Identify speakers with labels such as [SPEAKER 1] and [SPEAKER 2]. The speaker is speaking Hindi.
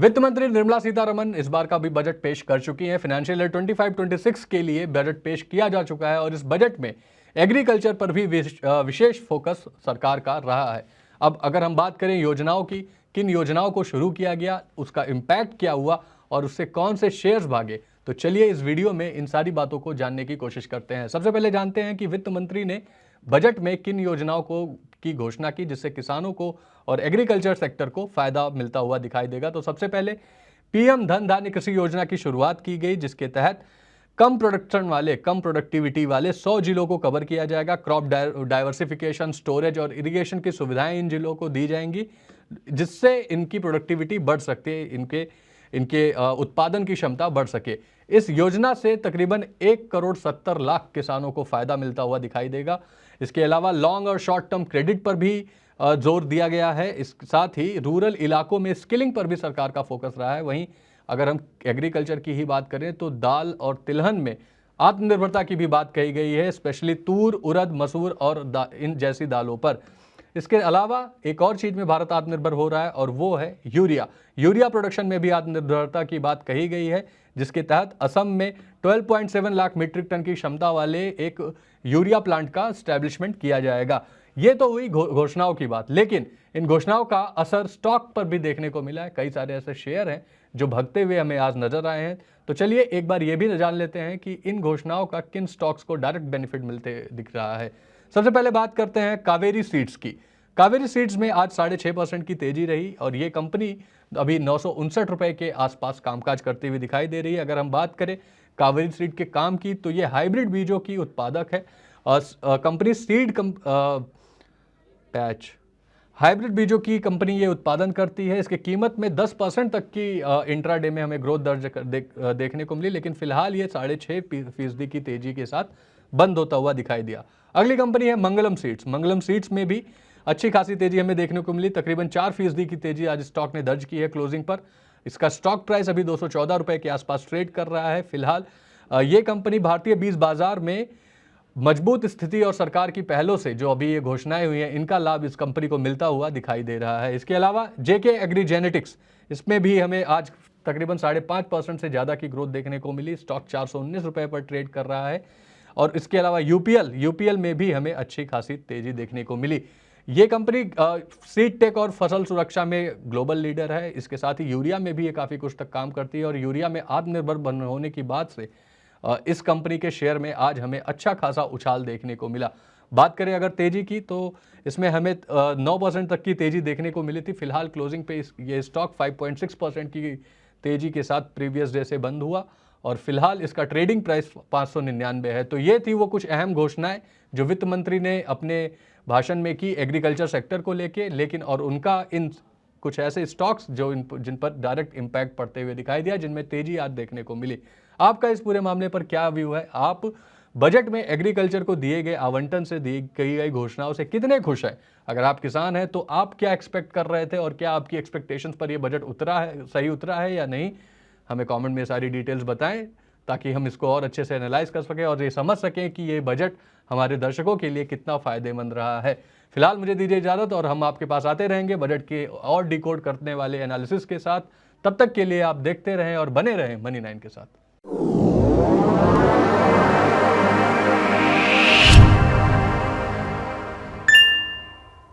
[SPEAKER 1] वित्त मंत्री निर्मला सीतारमण इस बार का भी बजट पेश कर चुकी हैं। फाइनेंशियल ईयर 25-26 के लिए बजट पेश किया जा चुका है और इस बजट में एग्रीकल्चर पर भी विशेष फोकस सरकार का रहा है। अब अगर हम बात करें योजनाओं की, किन योजनाओं को शुरू किया गया, उसका इम्पैक्ट क्या हुआ और उससे कौन से शेयर्स भागे, तो चलिए इस वीडियो में इन सारी बातों को जानने की कोशिश करते हैं। सबसे पहले जानते हैं कि वित्त मंत्री ने बजट में किन योजनाओं की घोषणा की जिससे किसानों को और एग्रीकल्चर सेक्टर को फायदा मिलता हुआ दिखाई देगा। तो सबसे पहले पीएम धन धान्य कृषि योजना की शुरुआत की गई, जिसके तहत कम प्रोडक्टिविटी वाले 100 जिलों को कवर किया जाएगा। क्रॉप डाइवर्सिफिकेशन, स्टोरेज और इरिगेशन की सुविधाएं इन जिलों को दी जाएंगी, जिससे इनकी प्रोडक्टिविटी बढ़ सकती है, इनके उत्पादन की क्षमता बढ़ सके। इस योजना से तकरीबन 1,70,00,000 किसानों को फायदा मिलता हुआ दिखाई देगा। इसके अलावा लॉन्ग और शॉर्ट टर्म क्रेडिट पर भी जोर दिया गया है। इस साथ ही रूरल इलाकों में स्किलिंग पर भी सरकार का फोकस रहा है। वहीं अगर हम एग्रीकल्चर की ही बात करें तो दाल और तिलहन में आत्मनिर्भरता की भी बात कही गई है, स्पेशली तूर, उड़द, मसूर और इन जैसी दालों पर। इसके अलावा एक और चीज में भारत आत्मनिर्भर हो रहा है और वो है यूरिया प्रोडक्शन में भी आत्मनिर्भरता की बात कही गई है, जिसके तहत असम में 12.7 लाख मीट्रिक टन की क्षमता वाले एक यूरिया प्लांट का स्टैब्लिशमेंट किया जाएगा। ये तो हुई घोषणाओं की बात, लेकिन इन घोषणाओं का असर स्टॉक पर भी देखने को मिला है। कई सारे ऐसे शेयर हैं जो भगते हुए हमें आज नजर आए हैं। तो चलिए एक बार ये भी जान लेते हैं कि इन घोषणाओं का किन स्टॉक्स को डायरेक्ट बेनिफिट मिलते दिख रहा है। सबसे पहले बात करते हैं कावेरी सीड्स की। कावेरी सीड्स में आज 6.5% की तेजी रही और ये कंपनी अभी 959 रुपए के आसपास कामकाज करती हुई दिखाई दे रही है। अगर हम बात करें कावेरी सीड के काम की, तो ये हाइब्रिड बीजों की उत्पादक है। कंपनी हाइब्रिड बीजों की कंपनी ये उत्पादन करती है। इसकी कीमत में 10% तक की इंट्राडे में हमें ग्रोथ दर्ज देखने को मिली, लेकिन फिलहाल ये 6.5% की तेजी के साथ बंद होता हुआ दिखाई दिया। अगली कंपनी है मंगलम सीड्स में भी अच्छी खासी तेजी हमें देखने को मिली। तकरीबन 4% की तेजी आज स्टॉक ने दर्ज की है क्लोजिंग पर। इसका स्टॉक प्राइस अभी 214 रुपए के आसपास ट्रेड कर रहा है। फिलहाल ये कंपनी भारतीय बीज बाजार में मजबूत स्थिति और सरकार की पहलों से जो अभी ये घोषणाएं हुई हैं, इनका लाभ इस कंपनी को मिलता हुआ दिखाई दे रहा है। इसके अलावा जेके एग्री जेनेटिक्स, इसमें भी हमें आज तकरीबन 5.5% से ज़्यादा की ग्रोथ देखने को मिली। स्टॉक 419 रुपए पर ट्रेड कर रहा है। और इसके अलावा यूपीएल में भी हमें अच्छी खासी तेजी देखने को मिली। ये कंपनी सीड टेक और फसल सुरक्षा में ग्लोबल लीडर है। इसके साथ ही यूरिया में भी ये काफ़ी कुछ तक काम करती है और यूरिया में आत्मनिर्भर होने की बात से इस कंपनी के शेयर में आज हमें अच्छा खासा उछाल देखने को मिला। बात करें अगर तेजी की, तो इसमें हमें 9% तक की तेजी देखने को मिली थी। फिलहाल क्लोजिंग पे ये स्टॉक 5.6% की तेजी के साथ प्रीवियस डे से बंद हुआ और फिलहाल इसका ट्रेडिंग प्राइस 599 है। तो ये थी वो कुछ अहम घोषणाएं जो वित्त मंत्री ने अपने भाषण में की एग्रीकल्चर सेक्टर को लेकिन और उनका इन कुछ ऐसे स्टॉक्स जिन पर डायरेक्ट इंपैक्ट पड़ते हुए दिखाई दिया, जिनमें तेजी आज देखने को मिली। आपका इस पूरे मामले पर क्या व्यू है? आप बजट में एग्रीकल्चर को दिए गए आवंटन से दी गई घोषणाओं से कितने खुश हैं? अगर आप किसान हैं तो आप क्या एक्सपेक्ट कर रहे थे और क्या आपकी एक्सपेक्टेशंस पर यह बजट सही उतरा है या नहीं? हमें कमेंट में सारी डिटेल्स बताएं ताकि हम इसको और अच्छे से एनालाइज कर सकें और ये समझ सकें कि ये बजट हमारे दर्शकों के लिए कितना फायदेमंद रहा है। फिलहाल मुझे दीजिए इजाजत और हम आपके पास आते रहेंगे बजट के और डिकोड करने वाले एनालिसिस के साथ। तब तक के लिए आप देखते रहें और बने रहें मनी 9 के साथ।